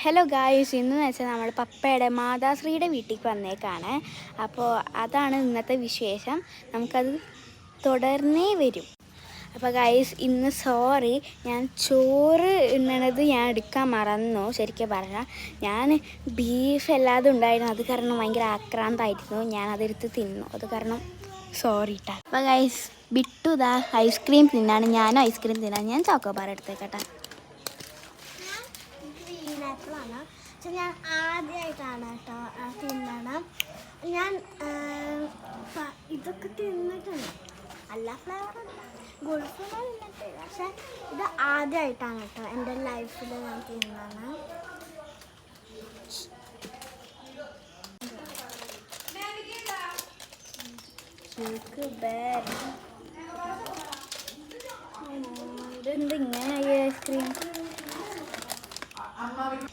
Hello guys, ഇന്നെന്ന് വെച്ചാൽ നമ്മൾ പപ്പയുടെ മാതാശ്രീയുടെ വീട്ടിലേക്ക് വന്നേക്കാണ്. അപ്പോൾ അതാണ് ഇന്നത്തെ വിശേഷം. നമുക്കത് തുടർന്നേ വരും. അപ്പോൾ ഗായ്സ്, ഇന്ന് സോറി, ഞാൻ ചോറ് ഇന്നണത് ഞാൻ എടുക്കാൻ മറന്നു. ശരിക്കും പറഞ്ഞാൽ ഞാൻ ബീഫ് അല്ലാതെ ഉണ്ടായിരുന്നു. അത് കാരണം ഭയങ്കര ആക്രാന്തമായിരുന്നു. ഞാനതെടുത്ത് തിന്നു. അത് കാരണം സോറി കേട്ടോ. അപ്പോൾ ഗായ്സ്, ബിട്ടു ഇതാ ഐസ്ക്രീം തിന്നാണ്. ഞാനും ഐസ്ക്രീം തിന്നാണ്. ഞാൻ ചോക്കോബാർ എടുത്തേക്കട്ടെ. പക്ഷെ ഞാൻ ആദ്യമായിട്ടാണ് കേട്ടോ തിന്നണം. ഞാൻ ഇതൊക്കെ തിന്നിട്ടുണ്ട്, അല്ല ഫ്ലേവർ ഗോൾഡ് ഫ്ലേവർ തിന്നിട്ടില്ല. പക്ഷെ ഇത് ആദ്യമായിട്ടാണ് കേട്ടോ എൻ്റെ ലൈഫിൽ ഞാൻ തിന്നണം. ഇതെന്ത് ഇങ്ങനെ ഐസ്ക്രീം?